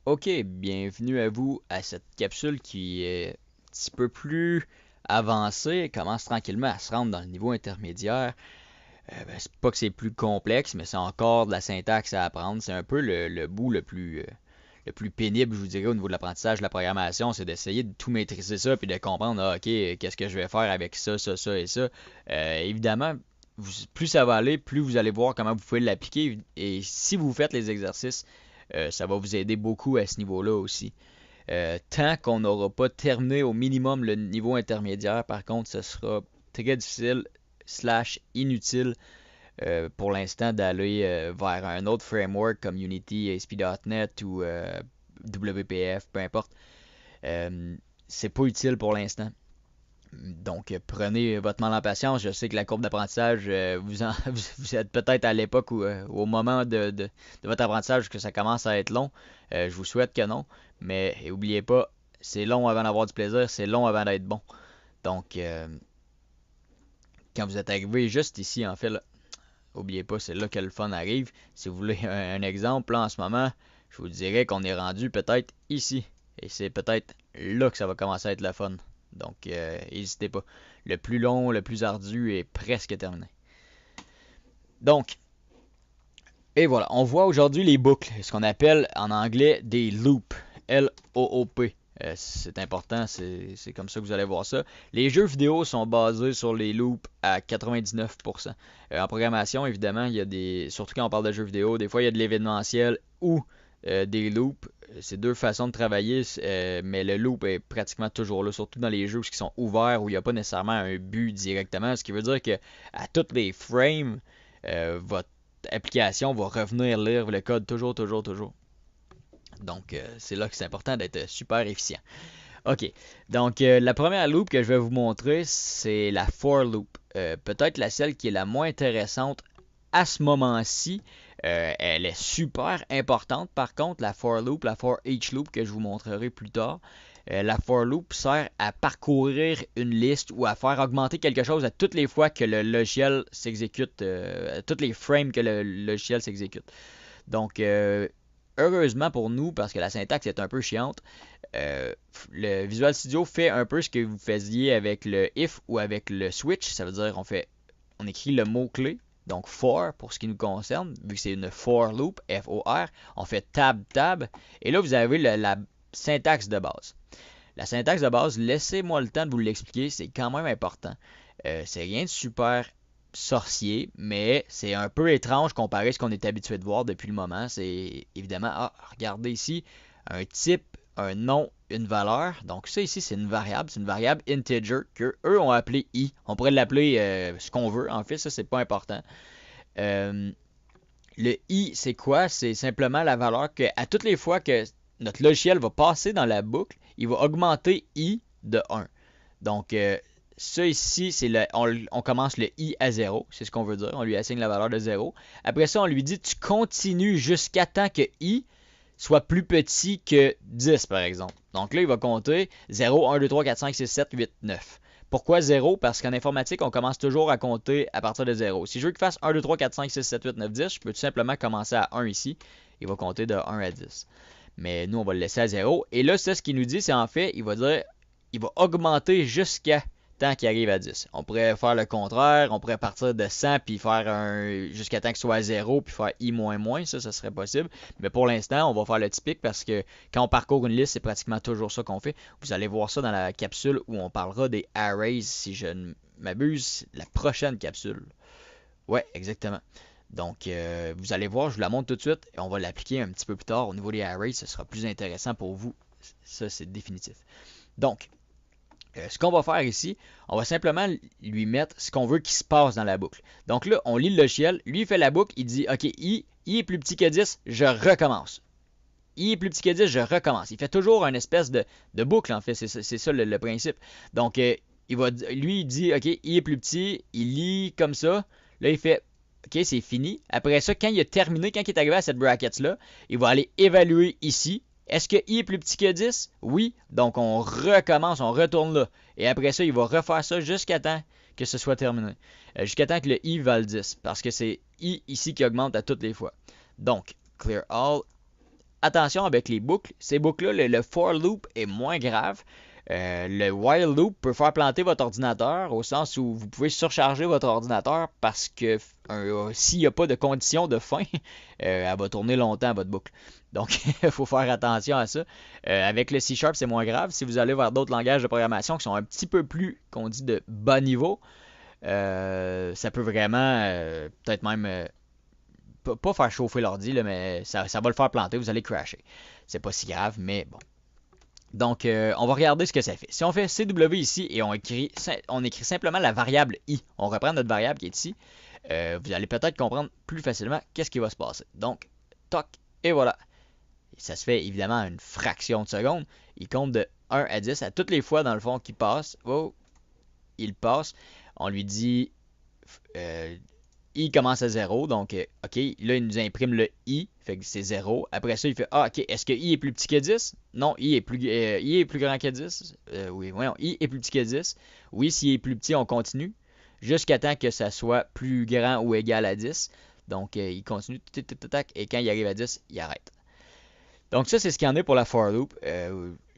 Ok, bienvenue à vous à cette capsule qui est un petit peu plus avancée, elle commence tranquillement à se rendre dans le niveau intermédiaire. C'est pas que c'est plus complexe, mais c'est encore de la syntaxe à apprendre. C'est un peu le bout le plus pénible, je vous dirais, au niveau de l'apprentissage de la programmation, c'est d'essayer de tout maîtriser ça puis de comprendre, ok, qu'est-ce que je vais faire avec ça et ça. Évidemment, plus ça va aller, plus vous allez voir comment vous pouvez l'appliquer. Et si vous faites les exercices, ça va vous aider beaucoup à ce niveau-là aussi. Tant qu'on n'aura pas terminé au minimum le niveau intermédiaire, par contre, ce sera très difficile slash inutile pour l'instant d'aller vers un autre framework comme Unity, ASP.NET ou WPF, peu importe. Euh, c'est pas utile pour l'instant. Donc, prenez votre mal en patience. Je sais que la courbe d'apprentissage, vous êtes peut-être à l'époque où, au moment de votre apprentissage que ça commence à être long. Je vous souhaite que non. Mais n'oubliez pas, c'est long avant d'avoir du plaisir, c'est long avant d'être bon. Donc, quand vous êtes arrivé juste ici, en fait, là, oubliez pas, c'est là que le fun arrive. Si vous voulez un exemple, là, en ce moment, je vous dirais qu'on est rendu peut-être ici. Et c'est peut-être là que ça va commencer à être le fun. Donc, n'hésitez pas. Le plus long, le plus ardu est presque terminé. Donc, et voilà, on voit aujourd'hui les boucles, ce qu'on appelle en anglais des loops. L-O-O-P. C'est important, c'est comme ça que vous allez voir ça. Les jeux vidéo sont basés sur les loops à 99%. En programmation, évidemment, il y a des. Surtout quand on parle de jeux vidéo, des fois il y a de l'événementiel ou des loops. C'est deux façons de travailler, mais le loop est pratiquement toujours là, surtout dans les jeux qui sont ouverts où il n'y a pas nécessairement un but directement. Ce qui veut dire que à tous les frames, votre application va revenir lire le code toujours, toujours, toujours. Donc, c'est là que c'est important d'être super efficient. OK. Donc, la première loop que je vais vous montrer, c'est la for loop. Peut-être la celle qui est la moins intéressante à ce moment-ci. Elle est super importante. Par contre, la for loop, la for each loop que je vous montrerai plus tard, la for loop sert à parcourir une liste ou à faire augmenter quelque chose à toutes les fois que le logiciel s'exécute, à toutes les frames que le logiciel s'exécute. Donc, heureusement pour nous, parce que la syntaxe est un peu chiante, le Visual Studio fait un peu ce que vous faisiez avec le if ou avec le switch. Ça veut dire on écrit le mot-clé, donc for pour ce qui nous concerne, vu que c'est une for loop, F-O-R, on fait tab tab, et là vous avez la syntaxe de base. La syntaxe de base, laissez-moi le temps de vous l'expliquer, c'est quand même important. C'est rien de super sorcier, mais c'est un peu étrange comparé à ce qu'on est habitué de voir depuis le moment. C'est évidemment, regardez ici, un type, un nom, une valeur. Donc ça ici, c'est une variable integer que eux ont appelé i. On pourrait l'appeler ce qu'on veut. En fait, ça c'est pas important. Euh, le i, c'est quoi? C'est simplement la valeur que à toutes les fois que notre logiciel va passer dans la boucle, il va augmenter i de 1. Donc, ça ici, on commence le i à 0, c'est ce qu'on veut dire. On lui assigne la valeur de 0. Après ça, on lui dit tu continues jusqu'à temps que i soit plus petit que 10, par exemple. Donc là, il va compter 0, 1, 2, 3, 4, 5, 6, 7, 8, 9. Pourquoi 0? Parce qu'en informatique, on commence toujours à compter à partir de 0. Si je veux qu'il fasse 1, 2, 3, 4, 5, 6, 7, 8, 9, 10, je peux tout simplement commencer à 1 ici. Il va compter de 1 à 10. Mais nous, on va le laisser à 0. Et là, ça, ce qu'il nous dit, c'est en fait, il va augmenter jusqu'à temps qu'il arrive à 10. On pourrait faire le contraire, on pourrait partir de 100 puis faire jusqu'à temps qu'il soit à 0 puis faire i moins moins, ça serait possible. Mais pour l'instant, on va faire le typique parce que quand on parcourt une liste, c'est pratiquement toujours ça qu'on fait. Vous allez voir ça dans la capsule où on parlera des arrays, si je ne m'abuse, la prochaine capsule. Ouais, exactement. Donc, vous allez voir, je vous la montre tout de suite et on va l'appliquer un petit peu plus tard au niveau des arrays. Ce sera plus intéressant pour vous. Ça, c'est définitif. Donc, ce qu'on va faire ici, on va simplement lui mettre ce qu'on veut qu'il se passe dans la boucle. Donc là, on lit le logiciel, lui il fait la boucle, il dit OK, i est plus petit que 10, je recommence. I est plus petit que 10, je recommence. Il fait toujours une espèce de boucle en fait, c'est ça le principe. Donc, lui il dit OK, i est plus petit, il lit comme ça. Là, il fait OK, c'est fini. Après ça, quand il a terminé, quand il est arrivé à cette bracket-là, il va aller évaluer ici. Est-ce que i est plus petit que 10? Oui. Donc, on recommence, on retourne là. Et après ça, il va refaire ça jusqu'à temps que ce soit terminé. Jusqu'à temps que le i vale 10. Parce que c'est i ici qui augmente à toutes les fois. Donc, clear all. attention avec les boucles. Ces boucles-là, le for loop est moins grave. Le while loop peut faire planter votre ordinateur au sens où vous pouvez surcharger votre ordinateur parce que s'il n'y a pas de condition de fin, elle va tourner longtemps votre boucle. Donc, il faut faire attention à ça. Avec le C#, c'est moins grave. Si vous allez vers d'autres langages de programmation qui sont un petit peu plus, qu'on dit, de bas niveau, ça peut vraiment, peut-être même, pas faire chauffer l'ordi, mais ça va le faire planter, vous allez crasher. C'est pas si grave, mais bon. Donc, on va regarder ce que ça fait. Si on fait CW ici et on écrit simplement la variable i, on reprend notre variable qui est ici, vous allez peut-être comprendre plus facilement qu'est-ce qui va se passer. Donc, toc, et voilà. Ça se fait évidemment à une fraction de seconde. Il compte de 1 à 10 à toutes les fois dans le fond qu'il passe. Oh, il passe. On lui dit i commence à 0, donc ok, là il nous imprime le i, fait que c'est 0. Après ça, il fait ok, est-ce que i est plus petit que 10? Non, i est plus grand que 10. Oui, voyons, i est plus petit que 10. Oui, s'il est plus petit, on continue jusqu'à temps que ça soit plus grand ou égal à 10. Donc il continue, et quand il arrive à 10, il arrête. Donc ça, c'est ce qu'il y en a pour la for loop.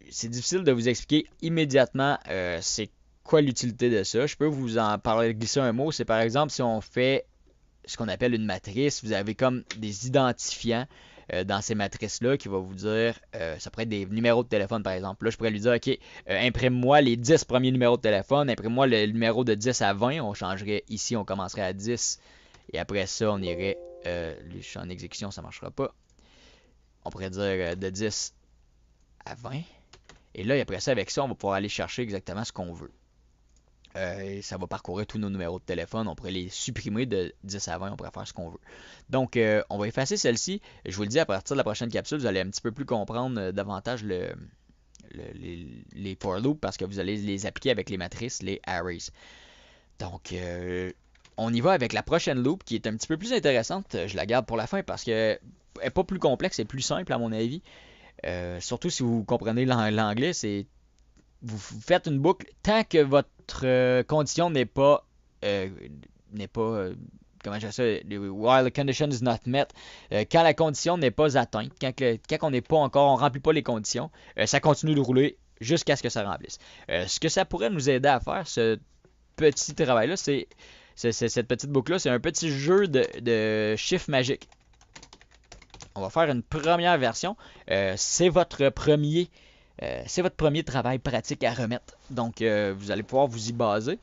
C'est difficile de vous expliquer immédiatement c'est quoi l'utilité de ça. Je peux vous en parler, glisser un mot. C'est par exemple si on fait ce qu'on appelle une matrice, vous avez comme des identifiants dans ces matrices-là qui va vous dire, ça pourrait être des numéros de téléphone par exemple. Là, je pourrais lui dire, ok, imprime-moi les 10 premiers numéros de téléphone, imprime-moi le numéro de 10 à 20, on changerait ici, on commencerait à 10, et après ça, on irait, je suis en exécution, ça ne marchera pas. On pourrait dire de 10 à 20, et là, après ça, avec ça, on va pouvoir aller chercher exactement ce qu'on veut. Ça va parcourir tous nos numéros de téléphone. On pourrait les supprimer de 10 à 20. On pourrait faire ce qu'on veut. Donc, on va effacer celle-ci. Je vous le dis, à partir de la prochaine capsule, vous allez un petit peu plus comprendre davantage les for loops parce que vous allez les appliquer avec les matrices, les arrays. Donc, on y va avec la prochaine loop qui est un petit peu plus intéressante. Je la garde pour la fin parce qu'elle n'est pas plus complexe, elle est plus simple à mon avis. Surtout si vous comprenez l'anglais, c'est vous faites une boucle tant que votre condition n'est pas comment je dis ça, while the condition is not met, quand la condition n'est pas atteinte, quand on n'est pas encore, on remplit pas les conditions, ça continue de rouler jusqu'à ce que ça remplisse. Ce que ça pourrait nous aider à faire, ce petit travail-là, c'est cette petite boucle-là, c'est un petit jeu de chiffres magiques. On va faire une première version. C'est votre premier travail pratique à remettre. Donc, vous allez pouvoir vous y baser.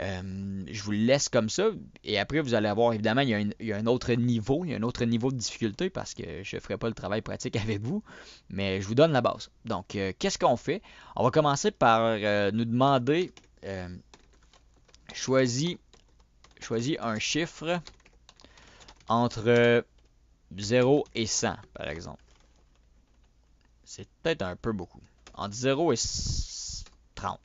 Je vous le laisse comme ça. Et après, vous allez avoir, évidemment, il y a un autre niveau. Il y a un autre niveau de difficulté parce que je ne ferai pas le travail pratique avec vous. Mais je vous donne la base. Donc, qu'est-ce qu'on fait? On va commencer par nous demander choisis un chiffre entre 0 et 100, par exemple. C'est peut-être un peu beaucoup. Entre 0 et 30.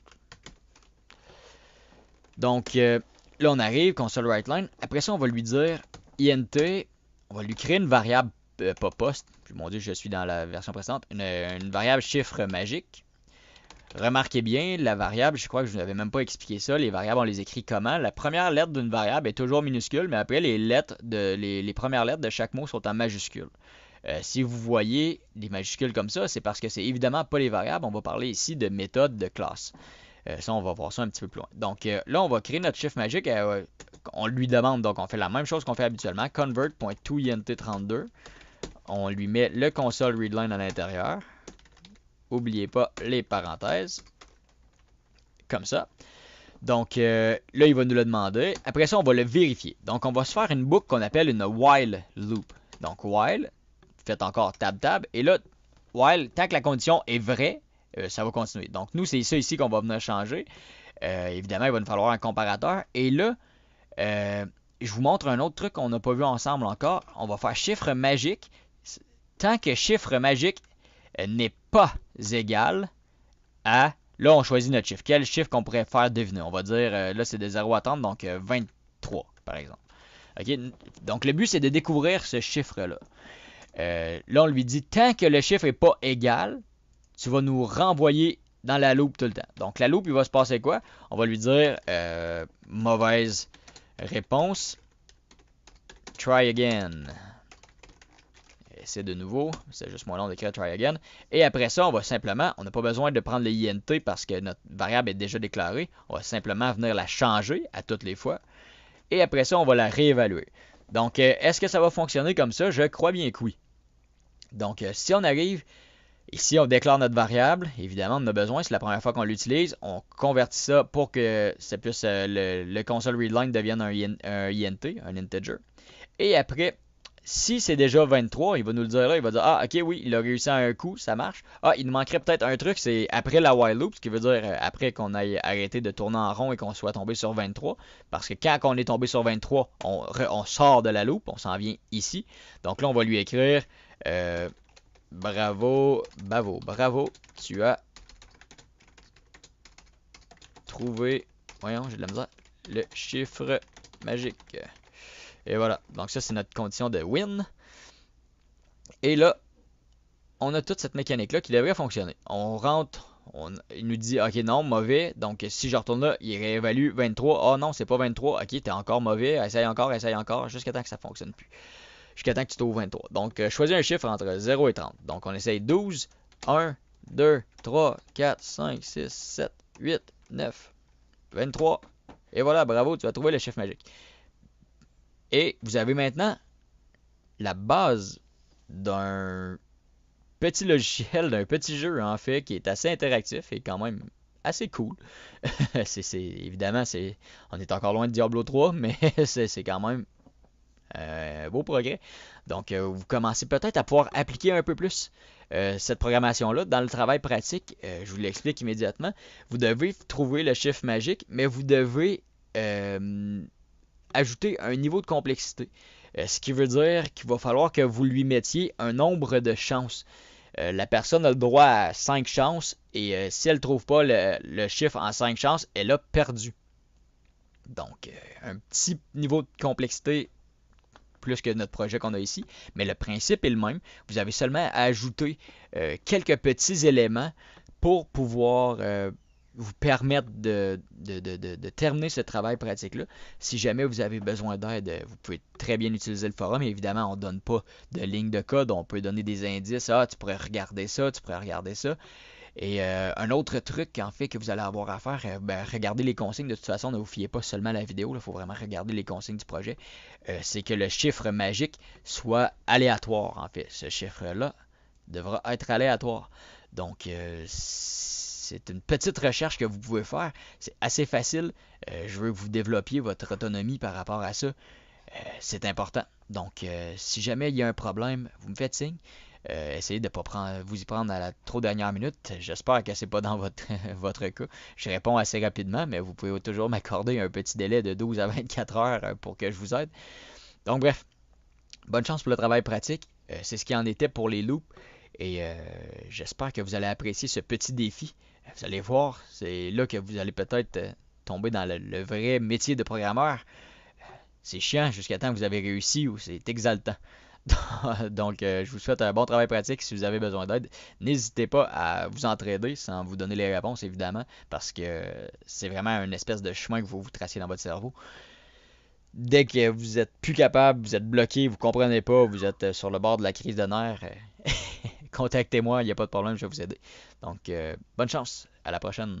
Donc, là, on arrive, console writeLine. Après ça, on va lui dire int. On va lui créer une variable, pas post. Mon Dieu, je suis dans la version précédente. Une variable chiffre magique. Remarquez bien, la variable, je crois que je ne vous avais même pas expliqué ça. Les variables, on les écrit comment? La première lettre d'une variable est toujours minuscule, mais après, les premières lettres de chaque mot sont en majuscule. Si vous voyez des majuscules comme ça, c'est parce que c'est évidemment pas les variables. On va parler ici de méthode de classe. Ça, on va voir ça un petit peu plus loin. Donc là, on va créer notre chiffre magique. On lui demande, donc on fait la même chose qu'on fait habituellement. Convert.toInt32. On lui met le console readline à l'intérieur. N'oubliez pas les parenthèses. Comme ça. Donc là, il va nous le demander. Après ça, on va le vérifier. Donc on va se faire une boucle qu'on appelle une while loop. Donc while, faites encore tab. Et là, while, tant que la condition est vraie, ça va continuer. Donc nous, c'est ça ici qu'on va venir changer. Évidemment, il va nous falloir un comparateur. Et là, je vous montre un autre truc qu'on n'a pas vu ensemble encore. On va faire chiffre magique. Tant que chiffre magique n'est pas égal à... Là, on choisit notre chiffre. Quel chiffre qu'on pourrait faire deviner? On va dire, là, c'est de 0 à 30, donc 23, par exemple. Okay? Donc, le but, c'est de découvrir ce chiffre-là. Là, on lui dit, tant que le chiffre n'est pas égal, tu vas nous renvoyer dans la loupe tout le temps. Donc, la loupe, il va se passer quoi? On va lui dire, mauvaise réponse. Try again. essaie de nouveau. C'est juste moins long d'écrire try again. Et après ça, on va simplement, on n'a pas besoin de prendre le int parce que notre variable est déjà déclarée. On va simplement venir la changer à toutes les fois. Et après ça, on va la réévaluer. Donc, est-ce que ça va fonctionner comme ça? Je crois bien que oui. Donc, si on arrive, ici on déclare notre variable, évidemment on en a besoin, c'est la première fois qu'on l'utilise, on convertit ça pour que ça puisse, le console readline devienne un int, un integer. Et après, si c'est déjà 23, il va nous le dire là, il va dire ah ok oui, il a réussi à un coup, ça marche. Ah, il nous manquerait peut-être un truc, c'est après la while loop, ce qui veut dire après qu'on ait arrêté de tourner en rond et qu'on soit tombé sur 23. Parce que quand on est tombé sur 23, on sort de la loop, on s'en vient ici. Donc là, on va lui écrire bravo, tu as trouvé, voyons, j'ai de la misère, le chiffre magique. Et voilà, donc ça c'est notre condition de win. Et là, on a toute cette mécanique-là qui devrait fonctionner. On rentre, il nous dit, ok non, mauvais, donc si je retourne là, il réévalue 23. Oh non, c'est pas 23, ok, t'es encore mauvais, essaye encore, jusqu'à temps que ça fonctionne plus. Jusqu'à temps que tu trouves 23. Donc, choisis un chiffre entre 0 et 30. Donc, on essaye 12, 1, 2, 3, 4, 5, 6, 7, 8, 9, 23. Et voilà, bravo, tu as trouvé le chiffre magique. Et vous avez maintenant la base d'un petit logiciel, d'un petit jeu en fait, qui est assez interactif et quand même assez cool. Évidemment, on est encore loin de Diablo 3, mais c'est quand même beau progrès. Donc, vous commencez peut-être à pouvoir appliquer un peu plus cette programmation-là dans le travail pratique. Je vous l'explique immédiatement. Vous devez trouver le chiffre magique, mais vous devez ajouter un niveau de complexité. Ce qui veut dire qu'il va falloir que vous lui mettiez un nombre de chances. La personne a le droit à 5 chances et si elle ne trouve pas le chiffre en 5 chances, elle a perdu. Donc, un petit niveau de complexité plus que notre projet qu'on a ici, mais le principe est le même. Vous avez seulement à ajouter quelques petits éléments pour pouvoir vous permettre de terminer ce travail pratique-là. Si jamais vous avez besoin d'aide, vous pouvez très bien utiliser le forum. Et évidemment, on ne donne pas de ligne de code. On peut donner des indices. Ah, tu pourrais regarder ça, tu pourrais regarder ça. Et un autre truc en fait que vous allez avoir à faire, regardez les consignes. De toute façon, ne vous fiez pas seulement à la vidéo. Il faut vraiment regarder les consignes du projet. C'est que le chiffre magique soit aléatoire en fait. Ce chiffre-là devra être aléatoire. Donc, c'est une petite recherche que vous pouvez faire. C'est assez facile. Je veux que vous développiez votre autonomie par rapport à ça. C'est important. Donc, si jamais il y a un problème, vous me faites signe. Essayez de ne pas vous y prendre à la trop dernière minute. J'espère que c'est pas dans votre cas. Je réponds assez rapidement, mais vous pouvez toujours m'accorder un petit délai de 12 à 24 heures pour que je vous aide. Donc bref, bonne chance pour le travail pratique. C'est ce qui en était pour les loops. Et j'espère que vous allez apprécier ce petit défi. Vous allez voir, c'est là que vous allez peut-être tomber dans le vrai métier de programmeur. C'est chiant jusqu'à temps que vous avez réussi ou c'est exaltant. Donc, je vous souhaite un bon travail pratique. Si vous avez besoin d'aide, n'hésitez pas à vous entraider sans vous donner les réponses, évidemment, parce que c'est vraiment une espèce de chemin que vous tracez dans votre cerveau. Dès que vous êtes plus capable, vous êtes bloqué, vous comprenez pas, vous êtes sur le bord de la crise de nerfs, contactez-moi, il n'y a pas de problème, je vais vous aider. Donc, bonne chance, à la prochaine.